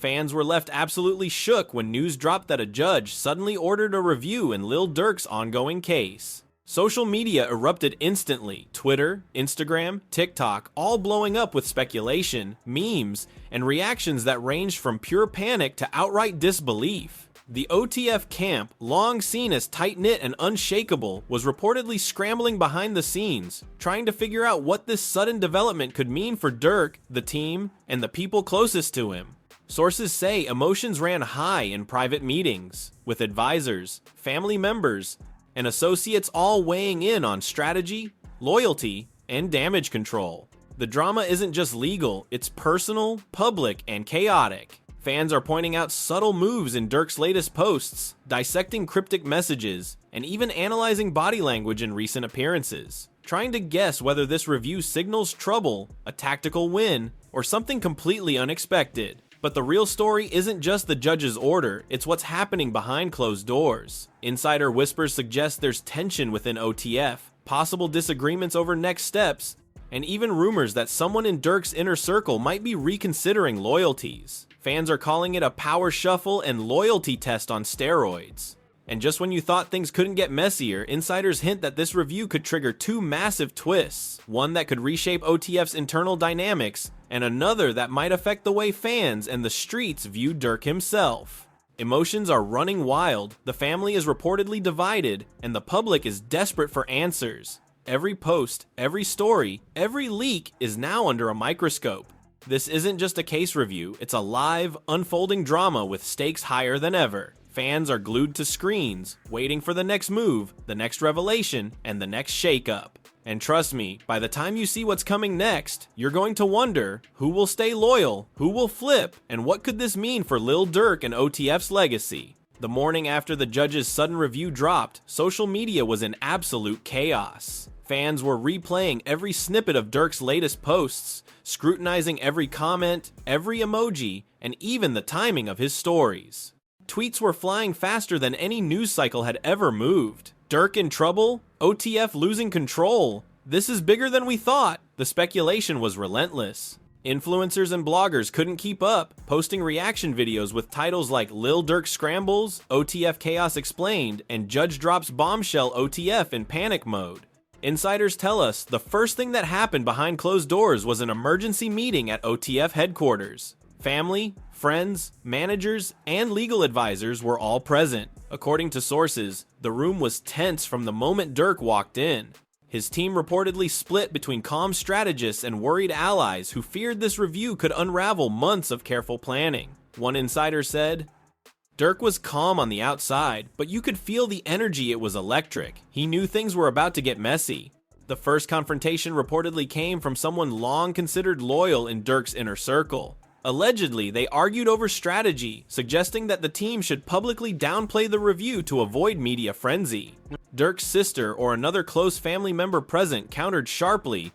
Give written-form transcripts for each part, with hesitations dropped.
Fans were left absolutely shook when news dropped that a judge suddenly ordered a review in Lil Durk's ongoing case. Social media erupted instantly, Twitter, Instagram, TikTok, all blowing up with speculation, memes, and reactions that ranged from pure panic to outright disbelief. The OTF camp, long seen as tight-knit and unshakable, was reportedly scrambling behind the scenes, trying to figure out what this sudden development could mean for Durk, the team, and the people closest to him. Sources say emotions ran high in private meetings, with advisors, family members, and associates all weighing in on strategy, loyalty, and damage control. The drama isn't just legal, it's personal, public, and chaotic. Fans are pointing out subtle moves in Durk's latest posts, dissecting cryptic messages, and even analyzing body language in recent appearances, trying to guess whether this review signals trouble, a tactical win, or something completely unexpected. But the real story isn't just the judge's order, it's what's happening behind closed doors. Insider whispers suggest there's tension within OTF, possible disagreements over next steps, and even rumors that someone in Durk's inner circle might be reconsidering loyalties. Fans are calling it a power shuffle and loyalty test on steroids. And just when you thought things couldn't get messier, insiders hint that this review could trigger two massive twists, one that could reshape OTF's internal dynamics, and another that might affect the way fans and the streets view Durk himself. Emotions are running wild, the family is reportedly divided, and the public is desperate for answers. Every post, every story, every leak is now under a microscope. This isn't just a case review, it's a live, unfolding drama with stakes higher than ever. Fans are glued to screens, waiting for the next move, the next revelation, and the next shakeup. And trust me, by the time you see what's coming next, you're going to wonder who will stay loyal, who will flip, and what could this mean for Lil Durk and OTF's legacy. The morning after the judge's sudden review dropped, social media was in absolute chaos. Fans were replaying every snippet of Durk's latest posts, scrutinizing every comment, every emoji, and even the timing of his stories. Tweets were flying faster than any news cycle had ever moved. Durk in trouble? OTF losing control? This is bigger than we thought. The speculation was relentless. Influencers and bloggers couldn't keep up, posting reaction videos with titles like Lil Durk Scrambles, OTF Chaos Explained, and Judge Drops Bombshell OTF in panic mode. Insiders tell us the first thing that happened behind closed doors was an emergency meeting at OTF headquarters. Family, friends, managers, and legal advisors were all present. According to sources, the room was tense from the moment Durk walked in. His team reportedly split between calm strategists and worried allies who feared this review could unravel months of careful planning. One insider said, Durk was calm on the outside, but you could feel the energy. It was electric. He knew things were about to get messy. The first confrontation reportedly came from someone long considered loyal in Durk's inner circle. Allegedly, they argued over strategy, suggesting that the team should publicly downplay the review to avoid media frenzy. Durk's sister or another close family member present countered sharply,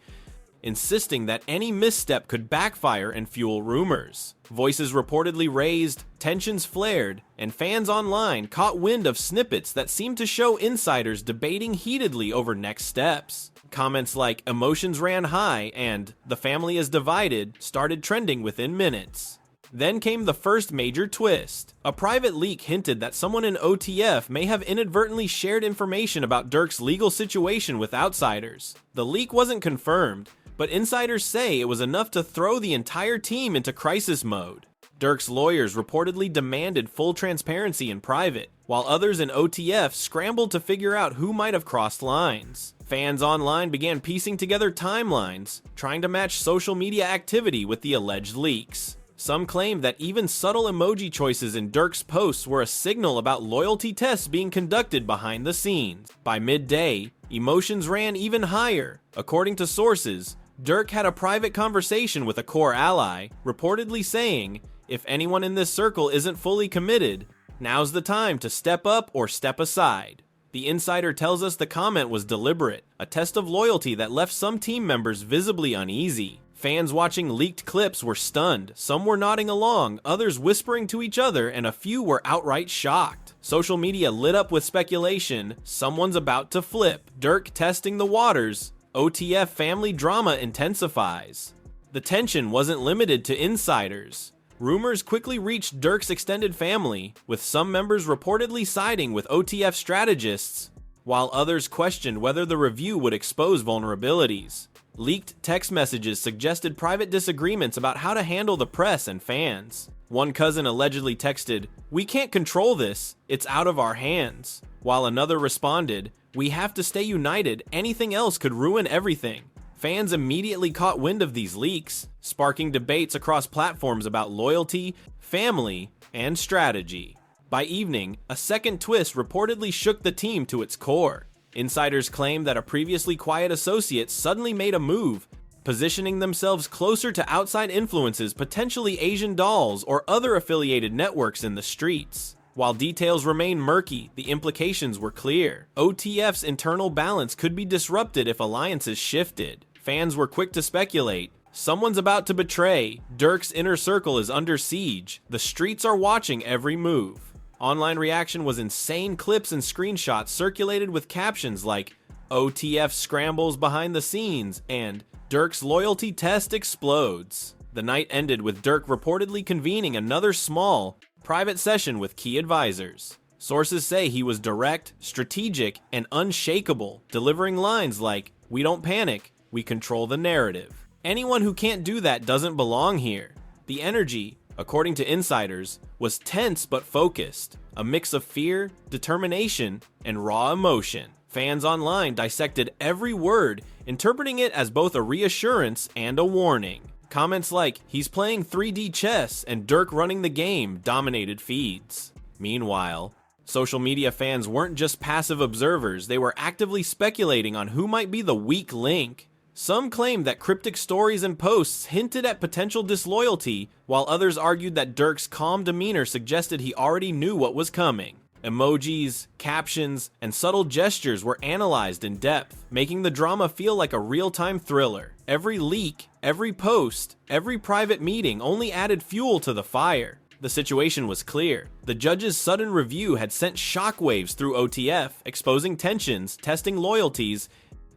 insisting that any misstep could backfire and fuel rumors. Voices reportedly raised, tensions flared, and fans online caught wind of snippets that seemed to show insiders debating heatedly over next steps. Comments like "emotions ran high" and "the family is divided" started trending within minutes. Then came the first major twist. A private leak hinted that someone in OTF may have inadvertently shared information about Durk's legal situation with outsiders. The leak wasn't confirmed, but insiders say it was enough to throw the entire team into crisis mode. Durk's lawyers reportedly demanded full transparency in private, while others in OTF scrambled to figure out who might have crossed lines. Fans online began piecing together timelines, trying to match social media activity with the alleged leaks. Some claimed that even subtle emoji choices in Durk's posts were a signal about loyalty tests being conducted behind the scenes. By midday, emotions ran even higher. According to sources, Durk had a private conversation with a core ally, reportedly saying, "If anyone in this circle isn't fully committed, now's the time to step up or step aside." The insider tells us the comment was deliberate, a test of loyalty that left some team members visibly uneasy. Fans watching leaked clips were stunned, some were nodding along, others whispering to each other, and a few were outright shocked. Social media lit up with speculation, someone's about to flip, Durk testing the waters, OTF family drama intensifies. The tension wasn't limited to insiders. Rumors quickly reached Durk's extended family, with some members reportedly siding with OTF strategists, while others questioned whether the review would expose vulnerabilities. Leaked text messages suggested private disagreements about how to handle the press and fans. One cousin allegedly texted, "We can't control this, it's out of our hands," while another responded, "We have to stay united, anything else could ruin everything." Fans immediately caught wind of these leaks, sparking debates across platforms about loyalty, family, and strategy. By evening, a second twist reportedly shook the team to its core. Insiders claim that a previously quiet associate suddenly made a move, positioning themselves closer to outside influences, potentially Asian dolls or other affiliated networks in the streets. While details remain murky, the implications were clear. OTF's internal balance could be disrupted if alliances shifted. Fans were quick to speculate. Someone's about to betray. Durk's inner circle is under siege. The streets are watching every move. Online reaction was insane. Clips and screenshots circulated with captions like OTF Scrambles behind the scenes and Durk's loyalty test explodes. The night ended with Durk reportedly convening another small, private session with key advisors. Sources say he was direct, strategic, and unshakable, delivering lines like, "We don't panic, we control the narrative." Anyone who can't do that doesn't belong here. The energy, according to insiders, was tense but focused, a mix of fear, determination, and raw emotion. Fans online dissected every word, interpreting it as both a reassurance and a warning. Comments like, "He's playing 3D chess and Durk running the game," dominated feeds. Meanwhile, social media fans weren't just passive observers, they were actively speculating on who might be the weak link. Some claimed that cryptic stories and posts hinted at potential disloyalty, while others argued that Durk's calm demeanor suggested he already knew what was coming. Emojis, captions, and subtle gestures were analyzed in depth, making the drama feel like a real-time thriller. Every leak, every post, every private meeting only added fuel to the fire. The situation was clear. The judge's sudden review had sent shockwaves through OTF, exposing tensions, testing loyalties,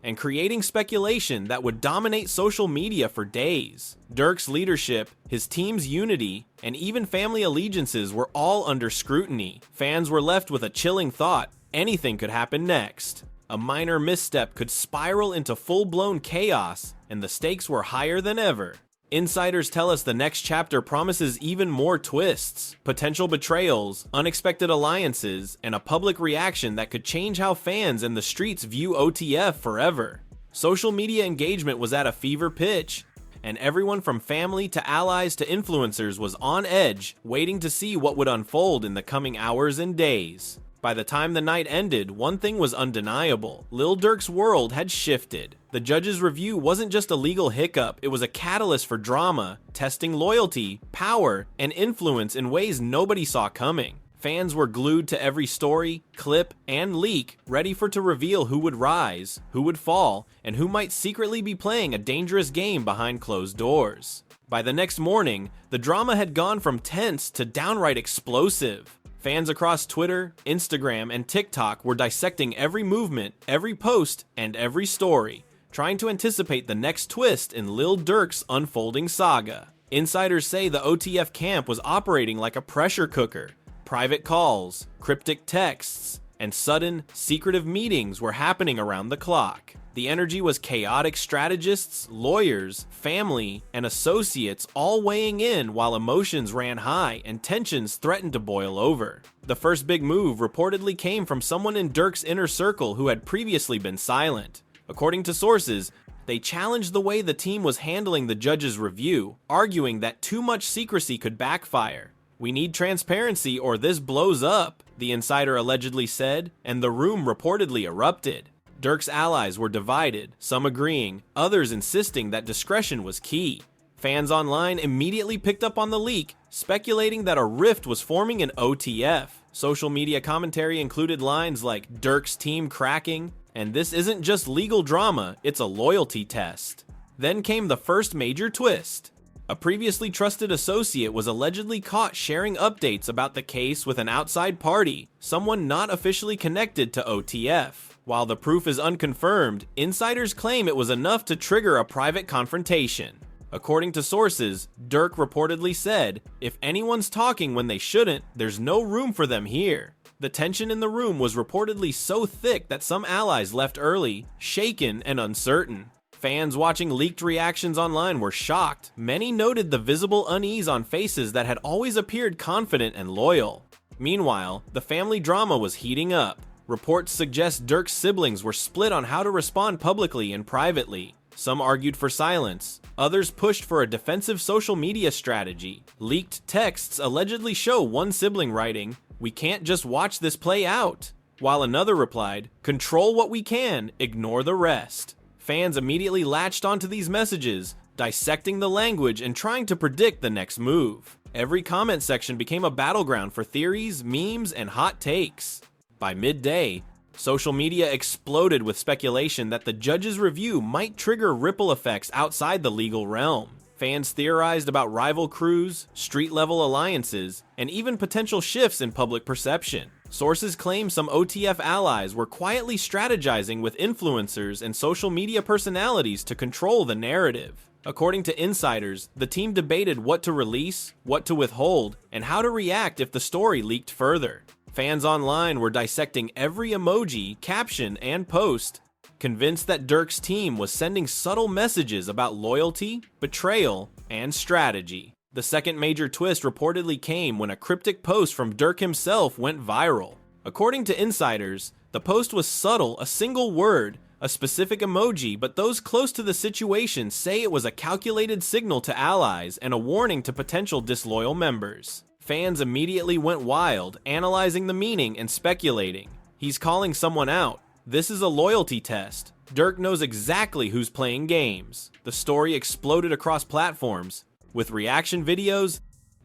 and creating speculation that would dominate social media for days. Durk's leadership, his team's unity, and even family allegiances were all under scrutiny. Fans were left with a chilling thought: anything could happen next. A minor misstep could spiral into full-blown chaos, and the stakes were higher than ever. Insiders tell us the next chapter promises even more twists, potential betrayals, unexpected alliances, and a public reaction that could change how fans and the streets view OTF forever. Social media engagement was at a fever pitch, and everyone from family to allies to influencers was on edge, waiting to see what would unfold in the coming hours and days. By the time the night ended, one thing was undeniable: Lil Durk's world had shifted. The judge's review wasn't just a legal hiccup, it was a catalyst for drama, testing loyalty, power, and influence in ways nobody saw coming. Fans were glued to every story, clip, and leak, ready to reveal who would rise, who would fall, and who might secretly be playing a dangerous game behind closed doors. By the next morning, the drama had gone from tense to downright explosive. Fans across Twitter, Instagram, and TikTok were dissecting every movement, every post, and every story, trying to anticipate the next twist in Lil Durk's unfolding saga. Insiders say the OTF camp was operating like a pressure cooker. Private calls, cryptic texts, and sudden, secretive meetings were happening around the clock. The energy was chaotic: strategists, lawyers, family, and associates all weighing in while emotions ran high and tensions threatened to boil over. The first big move reportedly came from someone in Durk's inner circle who had previously been silent. According to sources, they challenged the way the team was handling the judge's review, arguing that too much secrecy could backfire. "We need transparency or this blows up," the insider allegedly said, and the room reportedly erupted. Durk's allies were divided, some agreeing, others insisting that discretion was key. Fans online immediately picked up on the leak, speculating that a rift was forming in OTF. Social media commentary included lines like "Durk's team cracking," and "This isn't just legal drama, it's a loyalty test." Then came the first major twist. A previously trusted associate was allegedly caught sharing updates about the case with an outside party, someone not officially connected to OTF. While the proof is unconfirmed, insiders claim it was enough to trigger a private confrontation. According to sources, Durk reportedly said, "If anyone's talking when they shouldn't, there's no room for them here." The tension in the room was reportedly so thick that some allies left early, shaken and uncertain. Fans watching leaked reactions online were shocked. Many noted the visible unease on faces that had always appeared confident and loyal. Meanwhile, the family drama was heating up. Reports suggest Durk's siblings were split on how to respond publicly and privately. Some argued for silence. Others pushed for a defensive social media strategy. Leaked texts allegedly show one sibling writing, "We can't just watch this play out," while another replied, "Control what we can, ignore the rest." Fans immediately latched onto these messages, dissecting the language and trying to predict the next move. Every comment section became a battleground for theories, memes, and hot takes. By midday, social media exploded with speculation that the judge's review might trigger ripple effects outside the legal realm. Fans theorized about rival crews, street-level alliances, and even potential shifts in public perception. Sources claim some OTF allies were quietly strategizing with influencers and social media personalities to control the narrative. According to insiders, the team debated what to release, what to withhold, and how to react if the story leaked further. Fans online were dissecting every emoji, caption, and post, convinced that Durk's team was sending subtle messages about loyalty, betrayal, and strategy. The second major twist reportedly came when a cryptic post from Durk himself went viral. According to insiders, the post was subtle, a single word, a specific emoji, but those close to the situation say it was a calculated signal to allies and a warning to potential disloyal members. Fans immediately went wild, analyzing the meaning and speculating. "He's calling someone out. This is a loyalty test. Durk knows exactly who's playing games." The story exploded across platforms, with reaction videos,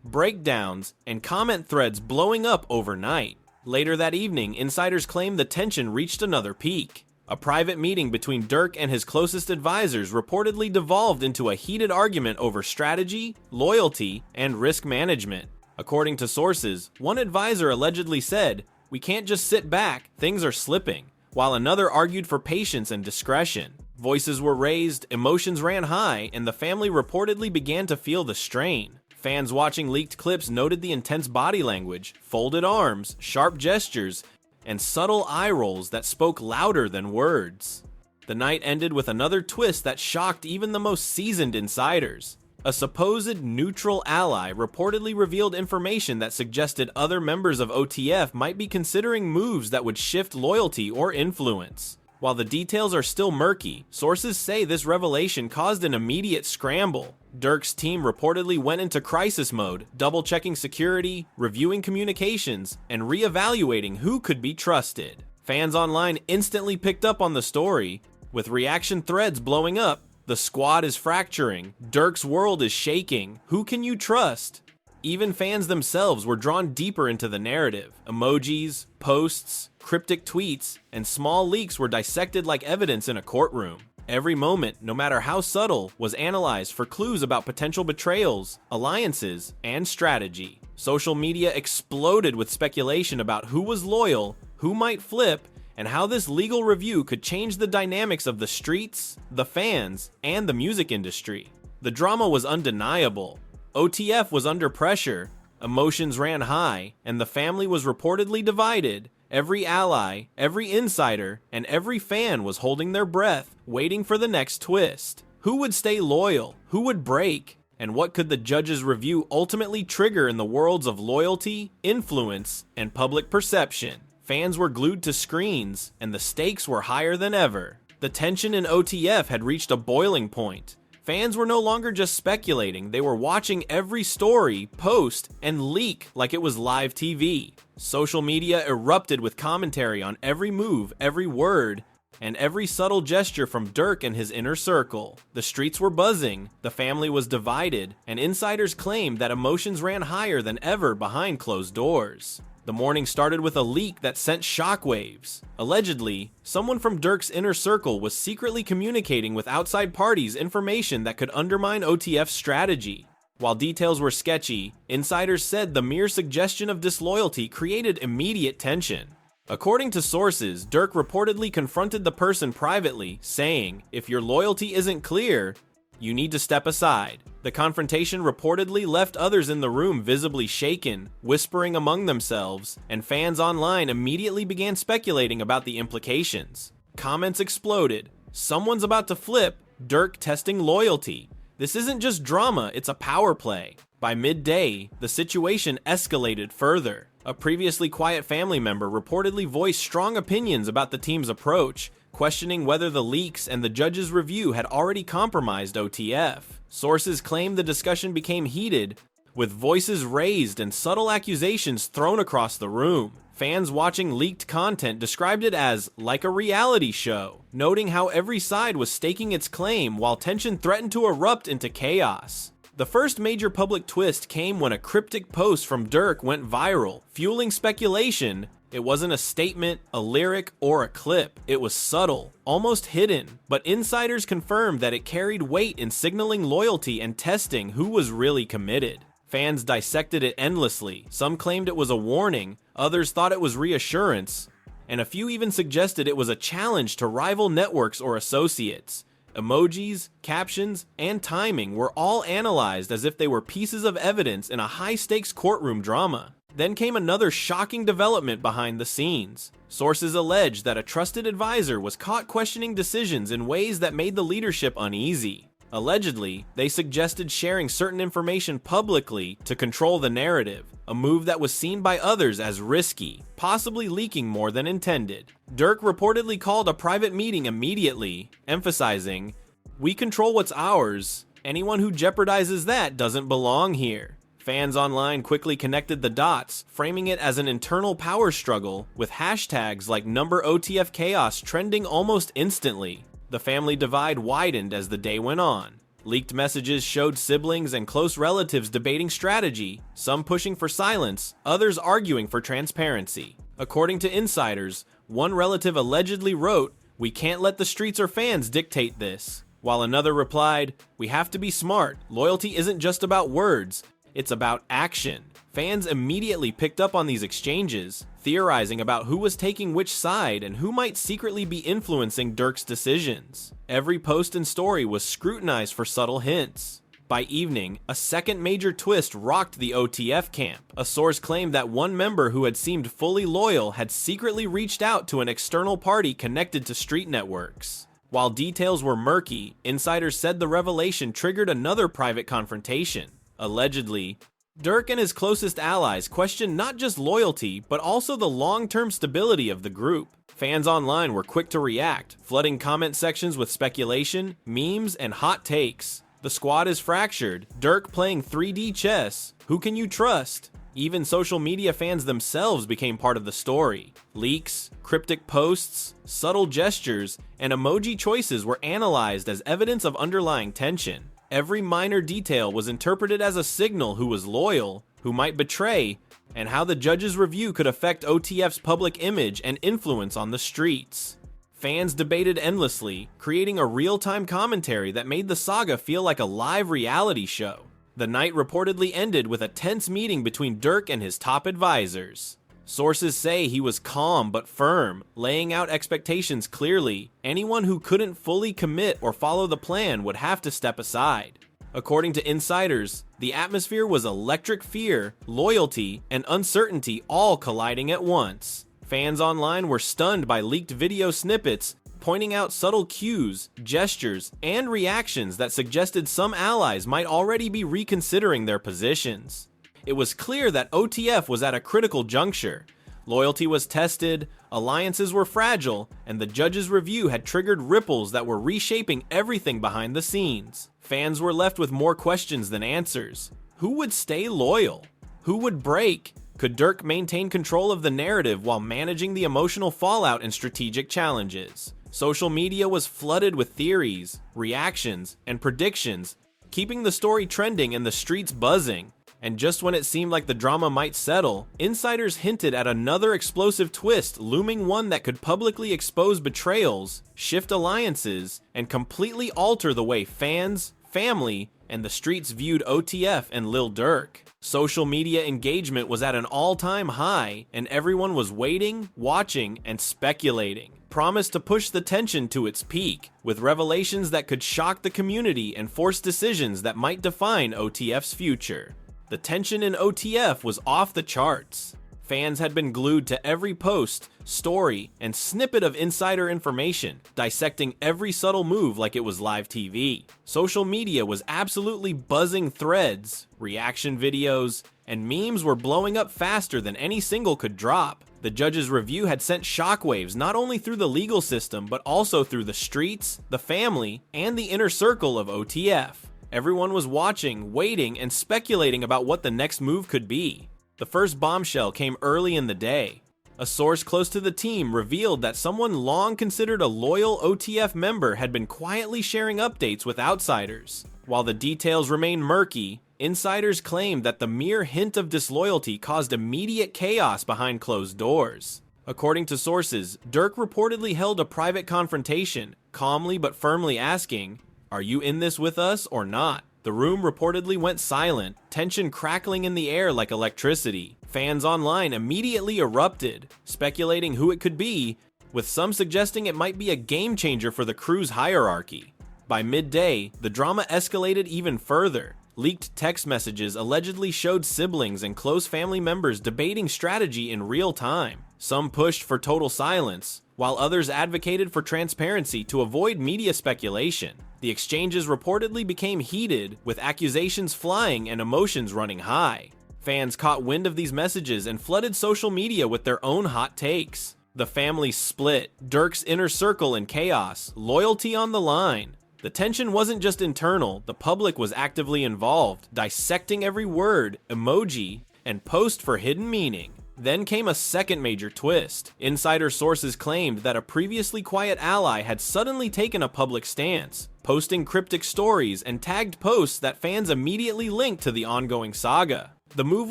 breakdowns, and comment threads blowing up overnight. Later that evening, insiders claimed the tension reached another peak. A private meeting between Durk and his closest advisors reportedly devolved into a heated argument over strategy, loyalty, and risk management. According to sources, one advisor allegedly said, "We can't just sit back, things are slipping," while another argued for patience and discretion. Voices were raised, emotions ran high, and the family reportedly began to feel the strain. Fans watching leaked clips noted the intense body language, folded arms, sharp gestures, and subtle eye rolls that spoke louder than words. The night ended with another twist that shocked even the most seasoned insiders. A supposed neutral ally reportedly revealed information that suggested other members of OTF might be considering moves that would shift loyalty or influence. While the details are still murky, sources say this revelation caused an immediate scramble. Durk's team reportedly went into crisis mode, double-checking security, reviewing communications, and reevaluating who could be trusted. Fans online instantly picked up on the story, with reaction threads blowing up. "The squad is fracturing. Durk's world is shaking. Who can you trust?" Even fans themselves were drawn deeper into the narrative. Emojis, posts, cryptic tweets, and small leaks were dissected like evidence in a courtroom. Every moment, no matter how subtle, was analyzed for clues about potential betrayals, alliances, and strategy. Social media exploded with speculation about who was loyal, who might flip, and how this legal review could change the dynamics of the streets, the fans, and the music industry. The drama was undeniable. OTF was under pressure, emotions ran high, and the family was reportedly divided. Every ally, every insider, and every fan was holding their breath, waiting for the next twist. Who would stay loyal? Who would break? And what could the judge's review ultimately trigger in the worlds of loyalty, influence, and public perception? Fans were glued to screens, and the stakes were higher than ever. The tension in OTF had reached a boiling point. Fans were no longer just speculating, they were watching every story, post, and leak like it was live TV. Social media erupted with commentary on every move, every word, and every subtle gesture from Durk and his inner circle. The streets were buzzing, the family was divided, and insiders claimed that emotions ran higher than ever behind closed doors. The morning started with a leak that sent shockwaves. Allegedly, someone from Durk's inner circle was secretly communicating with outside parties information that could undermine OTF's strategy. While details were sketchy, insiders said the mere suggestion of disloyalty created immediate tension. According to sources, Durk reportedly confronted the person privately, saying, "If your loyalty isn't clear, "You need to step aside." The confrontation reportedly left others in the room visibly shaken, whispering among themselves, and fans online immediately began speculating about the implications. Comments exploded. "Someone's about to flip. Durk testing loyalty. This isn't just drama, it's a power play." By midday, the situation escalated further. A previously quiet family member reportedly voiced strong opinions about the team's approach, questioning whether the leaks and the judge's review had already compromised OTF. Sources claim the discussion became heated, with voices raised and subtle accusations thrown across the room. Fans watching leaked content described it as like a reality show, noting how every side was staking its claim while tension threatened to erupt into chaos. The first major public twist came when a cryptic post from Durk went viral, fueling speculation. It wasn't a statement, a lyric, or a clip. It was subtle, almost hidden, but insiders confirmed that it carried weight in signaling loyalty and testing who was really committed. Fans dissected it endlessly. Some claimed it was a warning, others thought it was reassurance, and a few even suggested it was a challenge to rival networks or associates. Emojis, captions, and timing were all analyzed as if they were pieces of evidence in a high-stakes courtroom drama. Then came another shocking development behind the scenes. Sources allege that a trusted advisor was caught questioning decisions in ways that made the leadership uneasy. Allegedly, they suggested sharing certain information publicly to control the narrative, a move that was seen by others as risky, possibly leaking more than intended. Durk reportedly called a private meeting immediately, emphasizing, "We control what's ours. Anyone who jeopardizes that doesn't belong here." Fans online quickly connected the dots, framing it as an internal power struggle, with hashtags like #OTF Chaos trending almost instantly. The family divide widened as the day went on. Leaked messages showed siblings and close relatives debating strategy, some pushing for silence, others arguing for transparency. According to insiders, one relative allegedly wrote, "We can't let the streets or fans dictate this," while another replied, "We have to be smart. Loyalty isn't just about words, it's about action." Fans immediately picked up on these exchanges, theorizing about who was taking which side and who might secretly be influencing Durk's decisions. Every post and story was scrutinized for subtle hints. By evening, a second major twist rocked the OTF camp. A source claimed that one member who had seemed fully loyal had secretly reached out to an external party connected to street networks. While details were murky, insiders said the revelation triggered another private confrontation. Allegedly, Durk and his closest allies questioned not just loyalty, but also the long-term stability of the group. Fans online were quick to react, flooding comment sections with speculation, memes, and hot takes. The squad is fractured, Durk playing 3D chess, who can you trust? Even social media fans themselves became part of the story. Leaks, cryptic posts, subtle gestures, and emoji choices were analyzed as evidence of underlying tension. Every minor detail was interpreted as a signal who was loyal, who might betray, and how the judge's review could affect OTF's public image and influence on the streets. Fans debated endlessly, creating a real-time commentary that made the saga feel like a live reality show. The night reportedly ended with a tense meeting between Durk and his top advisors. Sources say he was calm but firm, laying out expectations clearly. Anyone who couldn't fully commit or follow the plan would have to step aside. According to insiders, the atmosphere was electric fear, loyalty, and uncertainty all colliding at once. Fans online were stunned by leaked video snippets, pointing out subtle cues, gestures, and reactions that suggested some allies might already be reconsidering their positions. It was clear that OTF was at a critical juncture. Loyalty was tested, alliances were fragile, and the judge's review had triggered ripples that were reshaping everything behind the scenes. Fans were left with more questions than answers. Who would stay loyal? Who would break? Could Durk maintain control of the narrative while managing the emotional fallout and strategic challenges? Social media was flooded with theories, reactions, and predictions, keeping the story trending and the streets buzzing. And just when it seemed like the drama might settle, insiders hinted at another explosive twist, looming one that could publicly expose betrayals, shift alliances, and completely alter the way fans, family, and the streets viewed OTF and Lil Durk. Social media engagement was at an all-time high, and everyone was waiting, watching, and speculating, promised to push the tension to its peak, with revelations that could shock the community and force decisions that might define OTF's future. The tension in OTF was off the charts. Fans had been glued to every post, story, and snippet of insider information, dissecting every subtle move like it was live TV. Social media was absolutely buzzing. Threads, reaction videos, and memes were blowing up faster than any single could drop. The judge's review had sent shockwaves not only through the legal system, but also through the streets, the family, and the inner circle of OTF. Everyone was watching, waiting, and speculating about what the next move could be. The first bombshell came early in the day. A source close to the team revealed that someone long considered a loyal OTF member had been quietly sharing updates with outsiders. While the details remain murky, insiders claimed that the mere hint of disloyalty caused immediate chaos behind closed doors. According to sources, Durk reportedly held a private confrontation, calmly but firmly asking, "Are you in this with us or not?" The room reportedly went silent, tension crackling in the air like electricity. Fans online immediately erupted, speculating who it could be, with some suggesting it might be a game changer for the crew's hierarchy. By midday, the drama escalated even further. Leaked text messages allegedly showed siblings and close family members debating strategy in real time. Some pushed for total silence, while others advocated for transparency to avoid media speculation. The exchanges reportedly became heated, with accusations flying and emotions running high. Fans caught wind of these messages and flooded social media with their own hot takes. The family split, Durk's inner circle in chaos, loyalty on the line. The tension wasn't just internal, the public was actively involved, dissecting every word, emoji, and post for hidden meaning. Then came a second major twist. Insider sources claimed that a previously quiet ally had suddenly taken a public stance, posting cryptic stories and tagged posts that fans immediately linked to the ongoing saga. The move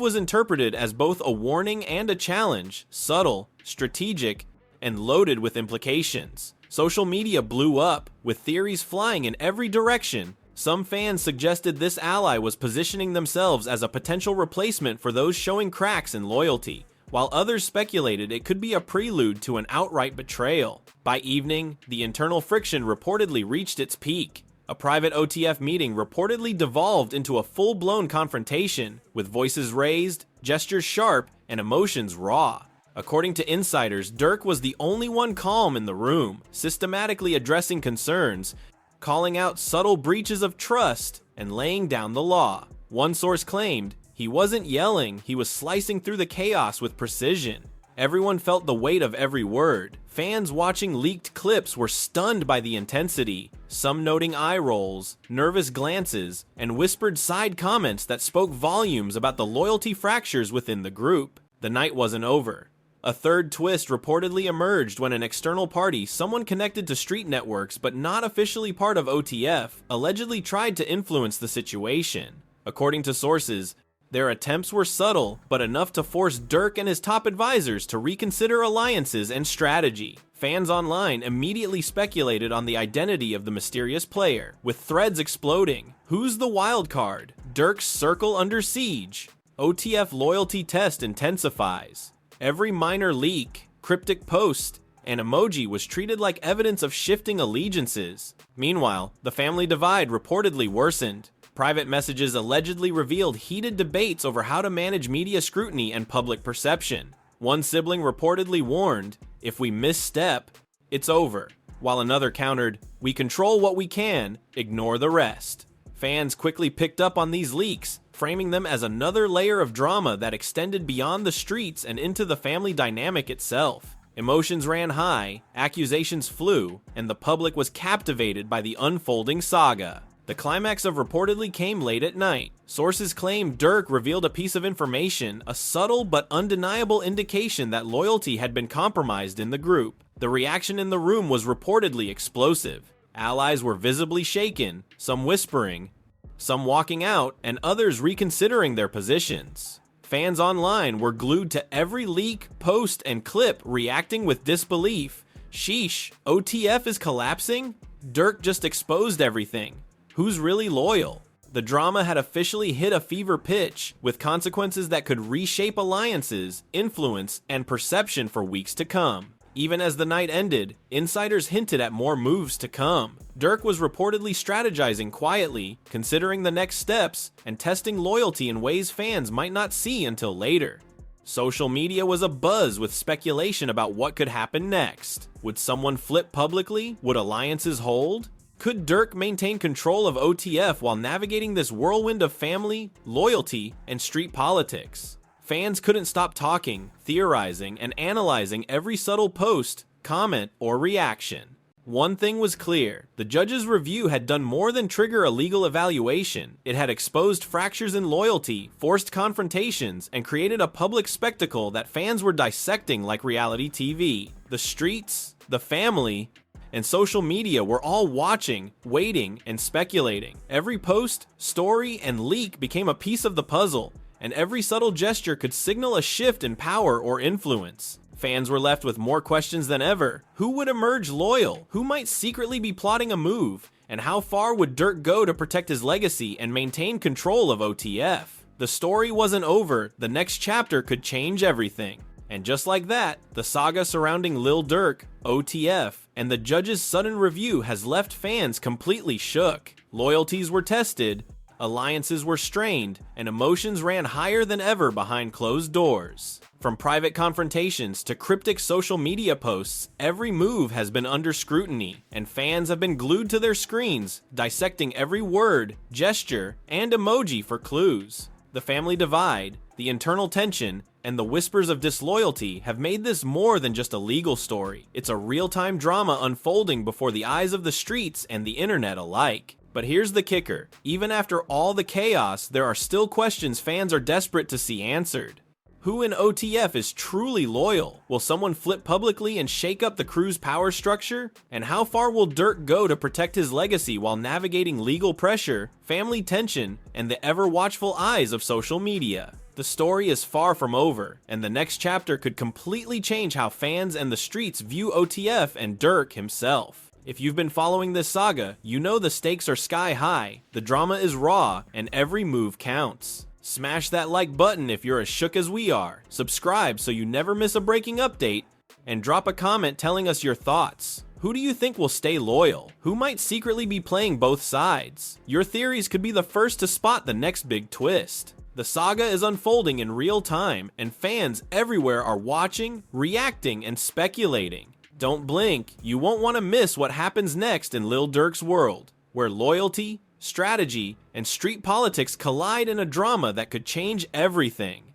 was interpreted as both a warning and a challenge, subtle, strategic, and loaded with implications. Social media blew up, with theories flying in every direction. Some fans suggested this ally was positioning themselves as a potential replacement for those showing cracks in loyalty, while others speculated it could be a prelude to an outright betrayal. By evening, the internal friction reportedly reached its peak. A private OTF meeting reportedly devolved into a full-blown confrontation, with voices raised, gestures sharp, and emotions raw. According to insiders, Durk was the only one calm in the room, systematically addressing concerns, calling out subtle breaches of trust, and laying down the law. One source claimed, "He wasn't yelling, he was slicing through the chaos with precision." Everyone felt the weight of every word. Fans watching leaked clips were stunned by the intensity, some noting eye rolls, nervous glances, and whispered side comments that spoke volumes about the loyalty fractures within the group. The night wasn't over. A third twist reportedly emerged when an external party, someone connected to street networks but not officially part of OTF, allegedly tried to influence the situation. According to sources, their attempts were subtle, but enough to force Durk and his top advisors to reconsider alliances and strategy. Fans online immediately speculated on the identity of the mysterious player, with threads exploding. Who's the wild card? Durk's circle under siege. OTF loyalty test intensifies. Every minor leak, cryptic post, and emoji was treated like evidence of shifting allegiances. Meanwhile, the family divide reportedly worsened. Private messages allegedly revealed heated debates over how to manage media scrutiny and public perception. One sibling reportedly warned, "If we misstep, it's over," while another countered, "We control what we can, ignore the rest." Fans quickly picked up on these leaks, framing them as another layer of drama that extended beyond the streets and into the family dynamic itself. Emotions ran high, accusations flew, and the public was captivated by the unfolding saga. The climax of reportedly came late at night. Sources claim Durk revealed a piece of information, a subtle but undeniable indication that loyalty had been compromised in the group. The reaction in the room was reportedly explosive. Allies were visibly shaken, some whispering, some walking out, and others reconsidering their positions. Fans online were glued to every leak, post, and clip, reacting with disbelief. Sheesh, OTF is collapsing? Durk just exposed everything. Who's really loyal? The drama had officially hit a fever pitch, with consequences that could reshape alliances, influence, and perception for weeks to come. Even as the night ended, insiders hinted at more moves to come. Durk was reportedly strategizing quietly, considering the next steps, and testing loyalty in ways fans might not see until later. Social media was abuzz with speculation about what could happen next. Would someone flip publicly? Would alliances hold? Could Durk maintain control of OTF while navigating this whirlwind of family, loyalty, and street politics? Fans couldn't stop talking, theorizing, and analyzing every subtle post, comment, or reaction. One thing was clear: the judge's review had done more than trigger a legal evaluation. It had exposed fractures in loyalty, forced confrontations, and created a public spectacle that fans were dissecting like reality TV. The streets, the family, and social media were all watching, waiting, and speculating. Every post, story, and leak became a piece of the puzzle, and every subtle gesture could signal a shift in power or influence. Fans were left with more questions than ever. Who would emerge loyal? Who might secretly be plotting a move? And how far would Durk go to protect his legacy and maintain control of OTF? The story wasn't over. The next chapter could change everything. And just like that, the saga surrounding Lil Durk, OTF, and the judge's sudden review has left fans completely shook. Loyalties were tested, alliances were strained, and emotions ran higher than ever behind closed doors. From private confrontations to cryptic social media posts, every move has been under scrutiny, and fans have been glued to their screens, dissecting every word, gesture, and emoji for clues. The family divide, the internal tension, and the whispers of disloyalty have made this more than just a legal story. It's a real-time drama unfolding before the eyes of the streets and the internet alike. But here's the kicker: even after all the chaos, there are still questions fans are desperate to see answered. Who in OTF is truly loyal? Will someone flip publicly and shake up the crew's power structure? And how far will Durk go to protect his legacy while navigating legal pressure, family tension, and the ever-watchful eyes of social media? The story is far from over, and the next chapter could completely change how fans and the streets view OTF and Durk himself. If you've been following this saga, you know the stakes are sky high, the drama is raw, and every move counts. Smash that like button if you're as shook as we are, subscribe so you never miss a breaking update, and drop a comment telling us your thoughts. Who do you think will stay loyal? Who might secretly be playing both sides? Your theories could be the first to spot the next big twist. The saga is unfolding in real time, and fans everywhere are watching, reacting, and speculating. Don't blink, you won't want to miss what happens next in Lil Durk's world, where loyalty, strategy, and street politics collide in a drama that could change everything.